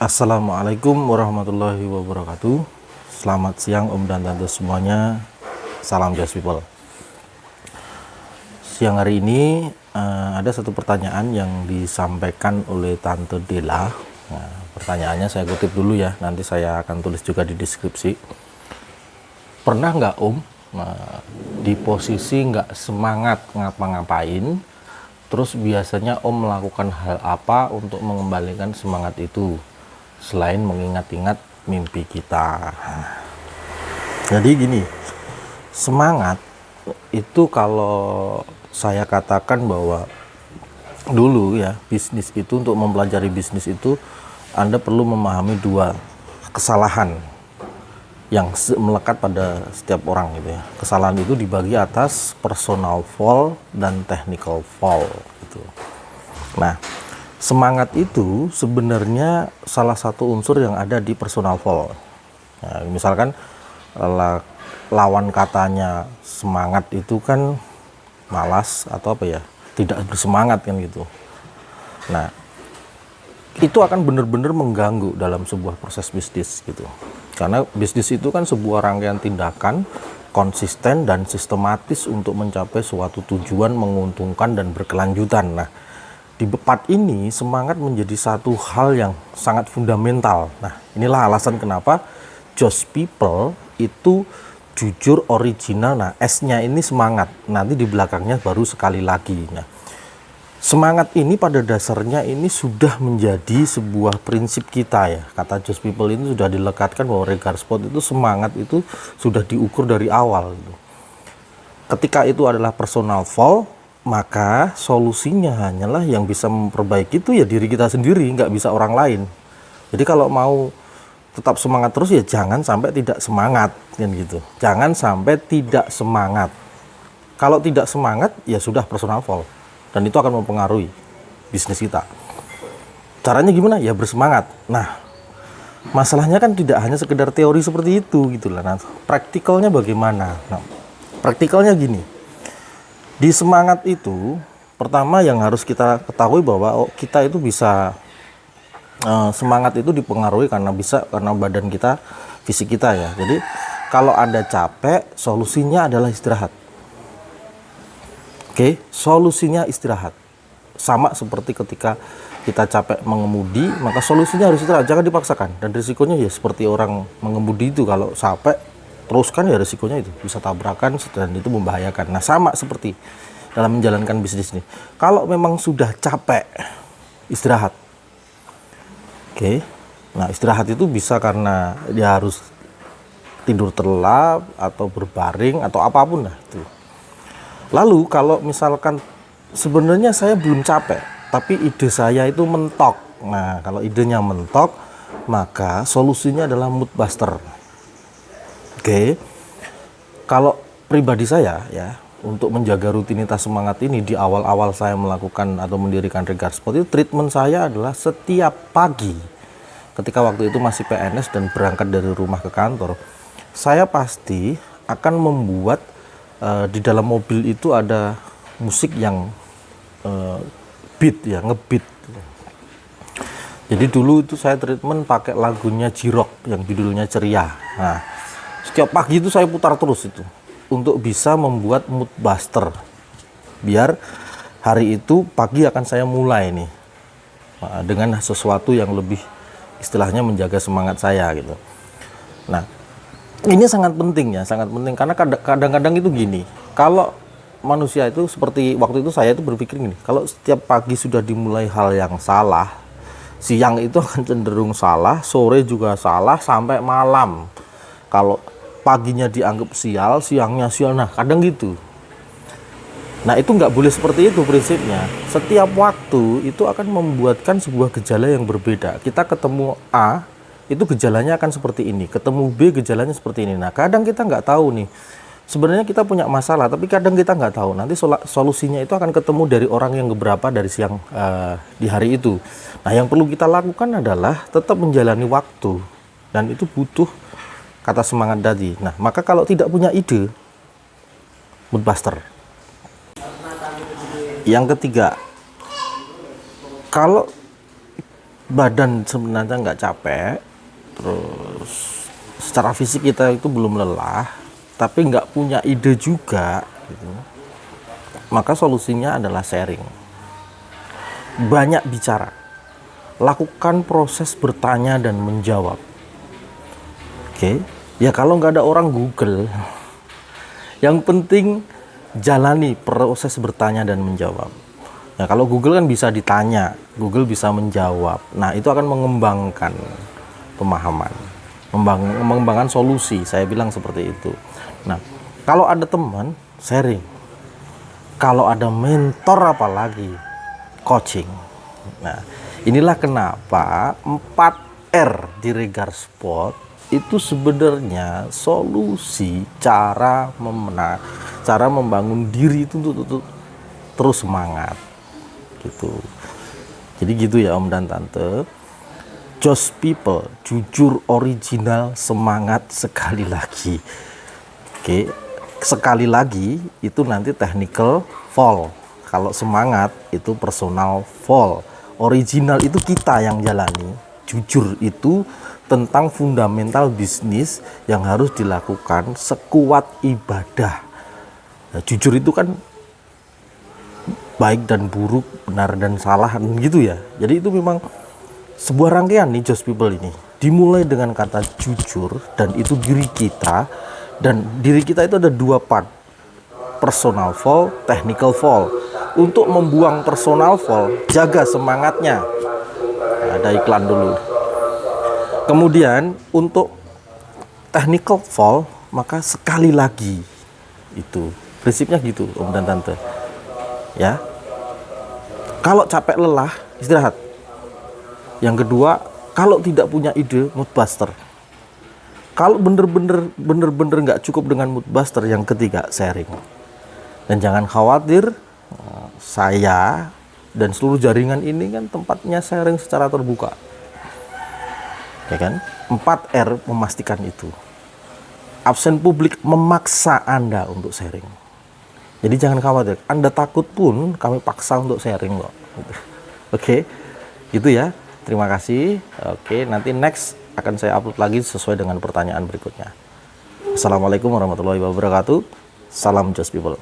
Assalamualaikum warahmatullahi wabarakatuh. Selamat siang Om dan Tante semuanya. Salam Just People. Siang hari ini ada satu pertanyaan yang disampaikan oleh Tante Dela. Nah, pertanyaannya saya kutip dulu ya, nanti saya akan tulis juga di deskripsi. Pernah nggak Om di posisi nggak semangat ngapa-ngapain, terus biasanya Om melakukan hal apa untuk mengembalikan semangat itu selain mengingat-ingat mimpi kita? Jadi gini, semangat itu kalau saya katakan bahwa dulu ya, bisnis itu, untuk mempelajari bisnis itu Anda perlu memahami dua kesalahan yang melekat pada setiap orang gitu ya. Kesalahan itu dibagi atas personal fall dan technical fall gitu. Nah, semangat itu sebenarnya salah satu unsur yang ada di personal fall. Nah, misalkan lawan katanya semangat itu kan malas atau apa ya, tidak bersemangat kan gitu. Nah, itu akan benar-benar mengganggu dalam sebuah proses bisnis gitu. Karena bisnis itu kan sebuah rangkaian tindakan konsisten dan sistematis untuk mencapai suatu tujuan menguntungkan dan berkelanjutan. Nah, di part ini semangat menjadi satu hal yang sangat fundamental. Nah, inilah alasan kenapa Just People itu jujur, original. Nah, S-nya ini semangat. Nanti di belakangnya baru sekali lagi. Nah, semangat ini pada dasarnya ini sudah menjadi sebuah prinsip kita ya. Kata Just People ini sudah dilekatkan bahwa Regard Spot itu semangat itu sudah diukur dari awal gitu. Ketika itu adalah personal fall, maka solusinya hanyalah yang bisa memperbaiki itu ya diri kita sendiri, nggak bisa orang lain. Jadi kalau mau tetap semangat terus ya jangan sampai tidak semangat kan gitu. Jangan sampai tidak semangat. Kalau tidak semangat ya sudah personal fall. Dan itu akan mempengaruhi bisnis kita. Caranya gimana? Ya bersemangat. Nah, masalahnya kan tidak hanya sekedar teori seperti itu gitu lah. Nah, praktikalnya bagaimana? Nah, praktikalnya gini. Di semangat itu, pertama yang harus kita ketahui bahwa kita itu bisa semangat itu dipengaruhi karena badan kita, fisik kita ya. Jadi kalau Anda capek, solusinya adalah istirahat. Oke, solusinya istirahat. Sama seperti ketika kita capek mengemudi, maka solusinya harus istirahat, jangan dipaksakan. Dan risikonya ya seperti orang mengemudi itu, kalau capek teruskan ya risikonya itu bisa tabrakan dan itu membahayakan. Nah, sama seperti dalam menjalankan bisnis ini. Kalau memang sudah capek, istirahat. Oke. Nah, istirahat itu bisa karena dia harus tidur terlelap atau berbaring atau apapun lah itu. Lalu kalau misalkan sebenarnya saya belum capek, tapi ide saya itu mentok. Nah, kalau idenya mentok, maka solusinya adalah mood buster. Oke. Kalau pribadi saya ya, untuk menjaga rutinitas semangat ini di awal-awal saya melakukan atau mendirikan Regard Spot itu, treatment saya adalah setiap pagi ketika waktu itu masih PNS dan berangkat dari rumah ke kantor, saya pasti akan membuat di dalam mobil itu ada musik yang beat ya, ngebeat. Jadi dulu itu saya treatment pakai lagunya J-Rock yang judulnya Ceria. Nah, setiap pagi itu saya putar terus itu untuk bisa membuat mood buster. Biar hari itu pagi akan saya mulai nih dengan sesuatu yang lebih istilahnya menjaga semangat saya gitu. Nah, ini sangat penting ya, sangat penting karena kadang-kadang itu gini, kalau manusia itu seperti waktu itu saya itu berpikir gini, kalau setiap pagi sudah dimulai hal yang salah, siang itu akan cenderung salah, sore juga salah, sampai malam. Kalau paginya dianggap sial, siangnya sial, nah kadang gitu. Nah, itu nggak boleh seperti itu prinsipnya. Setiap waktu itu akan membuatkan sebuah gejala yang berbeda. Kita ketemu A, itu gejalanya akan seperti ini, ketemu B gejalanya seperti ini. Nah, kadang kita nggak tahu nih, sebenarnya kita punya masalah, tapi kadang kita nggak tahu nanti solusinya itu akan ketemu dari orang yang beberapa dari siang di hari itu. Nah, yang perlu kita lakukan adalah tetap menjalani waktu, dan itu butuh kata semangat tadi. Nah, maka kalau tidak punya ide, mood buster. Yang ketiga, kalau badan sebenarnya nggak capek, terus secara fisik kita itu belum lelah, tapi nggak punya ide juga, gitu, maka solusinya adalah sharing. Banyak bicara, lakukan proses bertanya dan menjawab. Oke, ya kalau nggak ada orang Google, yang penting jalani proses bertanya dan menjawab. Ya kalau Google kan bisa ditanya, Google bisa menjawab. Nah itu akan mengembangkan pemahaman, mengembangkan solusi. Saya bilang seperti itu. Nah kalau ada teman, sharing. Kalau ada mentor apalagi, coaching. Nah inilah kenapa 4R di Regar Sport itu sebenarnya solusi cara membangun diri itu untuk terus semangat gitu. Jadi gitu ya Om dan Tante. Just people, jujur, original, semangat sekali lagi. Oke, sekali lagi itu nanti technical fall. Kalau semangat itu personal fall. Original itu kita yang jalani. Jujur itu tentang fundamental bisnis yang harus dilakukan sekuat ibadah. Nah, jujur itu kan baik dan buruk, benar dan salah, gitu ya. Jadi itu memang sebuah rangkaian nih Just People ini. Dimulai dengan kata jujur, dan itu diri kita. Dan diri kita itu ada 2 part, personal fall, technical fall. Untuk membuang personal fall, jaga semangatnya. Nah, ada iklan dulu. Kemudian untuk technical fall, maka sekali lagi. Itu prinsipnya gitu Om dan Tante ya. Kalau capek lelah, istirahat. Yang kedua, kalau tidak punya ide, moodbuster. Kalau bener-bener nggak cukup dengan moodbuster, yang ketiga sharing. Dan jangan khawatir, saya dan seluruh jaringan ini kan tempatnya sharing secara terbuka, ya kan. 4R memastikan itu. Absen publik memaksa Anda untuk sharing. Jadi jangan khawatir, Anda takut pun kami paksa untuk sharing kok. Oke, gitu ya. Terima kasih. Oke, nanti next akan saya upload lagi sesuai dengan pertanyaan berikutnya. Assalamualaikum warahmatullahi wabarakatuh. Salam Just People.